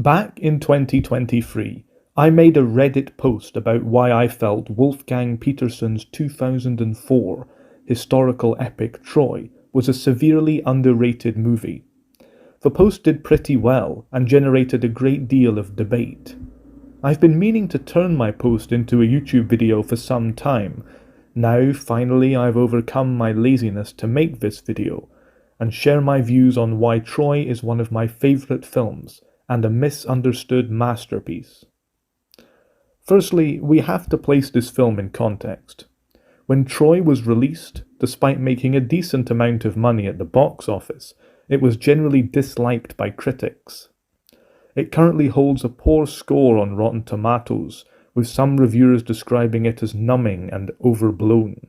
Back in 2023, I made a Reddit post about why I felt Wolfgang Peterson's 2004 historical epic Troy was a severely underrated movie. The post did pretty well and generated a great deal of debate. I've been meaning to turn my post into a YouTube video for some time. Now, finally, I've overcome my laziness to make this video and share my views on why Troy is one of my favourite films and a misunderstood masterpiece. Firstly, we have to place this film in context. When Troy was released, despite making a decent amount of money at the box office, it was generally disliked by critics. It currently holds a poor score on Rotten Tomatoes, with some reviewers describing it as numbing and overblown.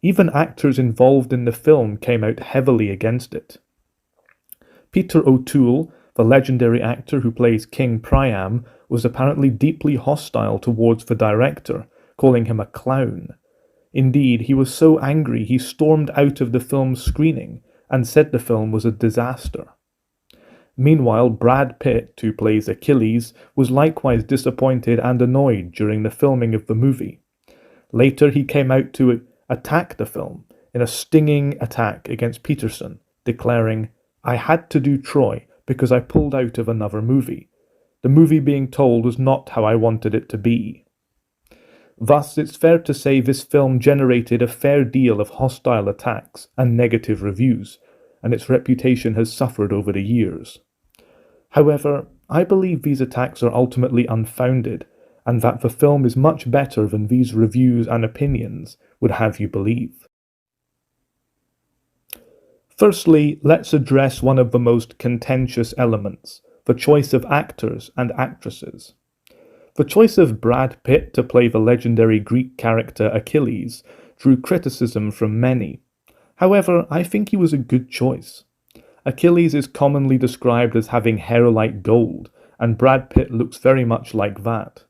Even actors involved in the film came out heavily against it. Peter O'Toole, the legendary actor who plays King Priam, was apparently deeply hostile towards the director, calling him a clown. Indeed, he was so angry he stormed out of the film's screening and said the film was a disaster. Meanwhile, Brad Pitt, who plays Achilles, was likewise disappointed and annoyed during the filming of the movie. Later, he came out to attack the film in a stinging attack against Peterson, declaring, "I had to do Troy because I pulled out of another movie. The movie being told was not how I wanted it to be." Thus, it's fair to say this film generated a fair deal of hostile attacks and negative reviews, and its reputation has suffered over the years. However, I believe these attacks are ultimately unfounded, and that the film is much better than these reviews and opinions would have you believe. Firstly, let's address one of the most contentious elements, the choice of actors and actresses. The choice of Brad Pitt to play the legendary Greek character Achilles drew criticism from many. However, I think he was a good choice. Achilles is commonly described as having hair like gold, and Brad Pitt looks very much like that.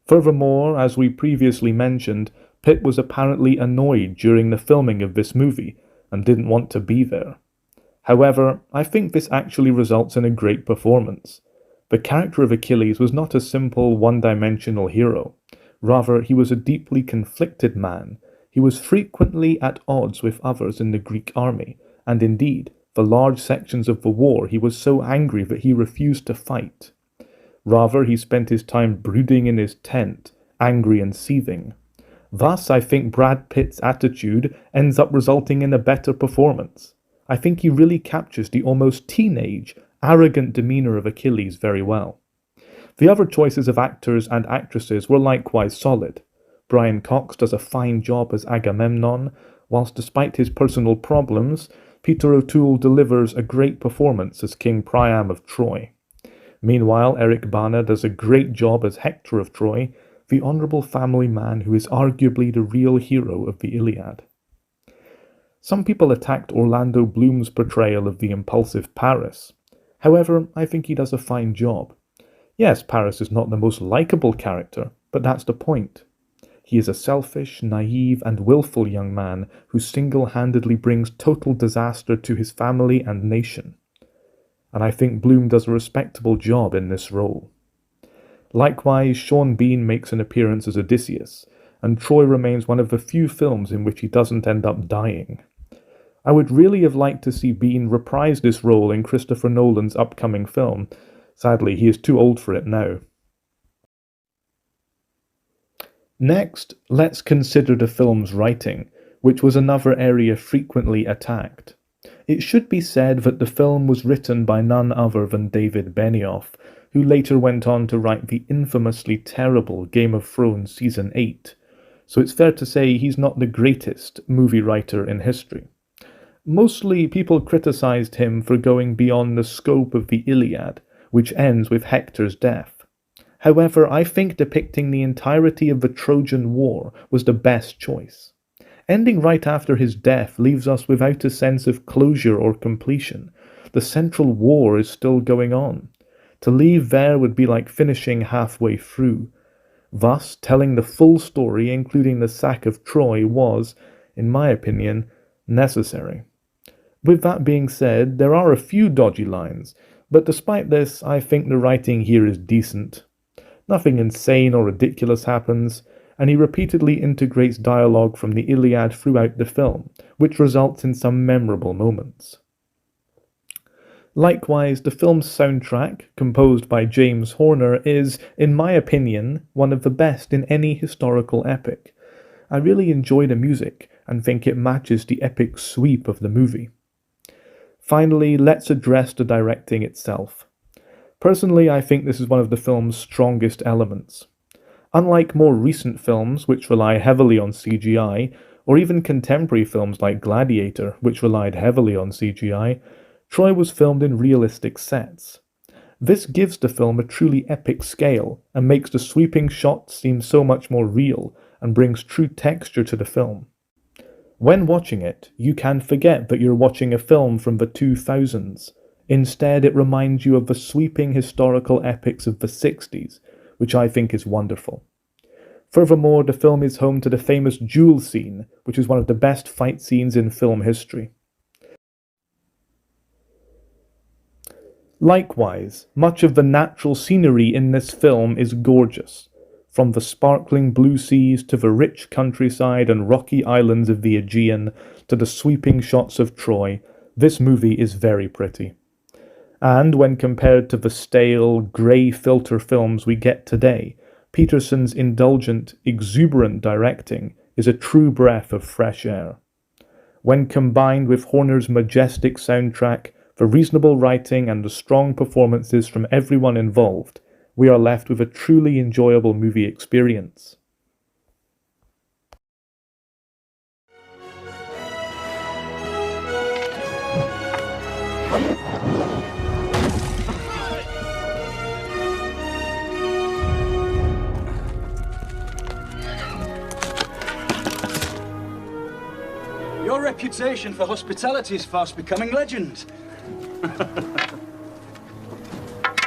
Furthermore, as we previously mentioned, Pitt was apparently annoyed during the filming of this movie and didn't want to be there. However, I think this actually results in a great performance. The character of Achilles was not a simple one-dimensional hero. Rather, he was a deeply conflicted man. He was frequently at odds with others in the Greek army, and indeed, for large sections of the war he was so angry that he refused to fight. Rather, he spent his time brooding in his tent, angry and seething. Thus, I think Brad Pitt's attitude ends up resulting in a better performance. I think he really captures the almost teenage, arrogant demeanour of Achilles very well. The other choices of actors and actresses were likewise solid. Brian Cox does a fine job as Agamemnon, whilst despite his personal problems, Peter O'Toole delivers a great performance as King Priam of Troy. Meanwhile, Eric Bana does a great job as Hector of Troy, the honourable family man who is arguably the real hero of the Iliad. Some people attacked Orlando Bloom's portrayal of the impulsive Paris. However, I think he does a fine job. Yes, Paris is not the most likeable character, but that's the point. He is a selfish, naive, and willful young man who single-handedly brings total disaster to his family and nation. And I think Bloom does a respectable job in this role. Likewise, Sean Bean makes an appearance as Odysseus, and Troy remains one of the few films in which he doesn't end up dying. I would really have liked to see Bean reprise this role in Christopher Nolan's upcoming film. Sadly, he is too old for it now. Next, let's consider the film's writing, which was another area frequently attacked. It should be said that the film was written by none other than David Benioff, who later went on to write the infamously terrible Game of Thrones Season 8, so it's fair to say he's not the greatest movie writer in history. Mostly, people criticized him for going beyond the scope of the Iliad, which ends with Hector's death. However, I think depicting the entirety of the Trojan War was the best choice. Ending right after his death leaves us without a sense of closure or completion. The central war is still going on. To leave there would be like finishing halfway through. Thus, telling the full story, including the sack of Troy, was, in my opinion, necessary. With that being said, there are a few dodgy lines, But despite this, I think the writing here is decent. Nothing insane or ridiculous happens, and he repeatedly integrates dialogue from the Iliad throughout the film, which results in some memorable moments. Likewise, the film's soundtrack, composed by James Horner, is, in my opinion, one of the best in any historical epic. I really enjoy the music and think it matches the epic sweep of the movie. Finally, let's address the directing itself. Personally, I think this is one of the film's strongest elements. Unlike more recent films, which rely heavily on CGI, or even contemporary films like Gladiator, which relied heavily on CGI, Troy was filmed in realistic sets. This gives the film a truly epic scale, and makes the sweeping shots seem so much more real, and brings true texture to the film. When watching it, you can forget that you're watching a film from the 2000s. Instead, it reminds you of the sweeping historical epics of the 60s, which I think is wonderful. Furthermore, the film is home to the famous duel scene, which is one of the best fight scenes in film history. Likewise, much of the natural scenery in this film is gorgeous. From the sparkling blue seas to the rich countryside and rocky islands of the Aegean to the sweeping shots of Troy, this movie is very pretty. And when compared to the stale, grey filter films we get today, Peterson's indulgent, exuberant directing is a true breath of fresh air. When combined with Horner's majestic soundtrack, the reasonable writing and the strong performances from everyone involved, we are left with a truly enjoyable movie experience. Your reputation for hospitality is fast becoming legend.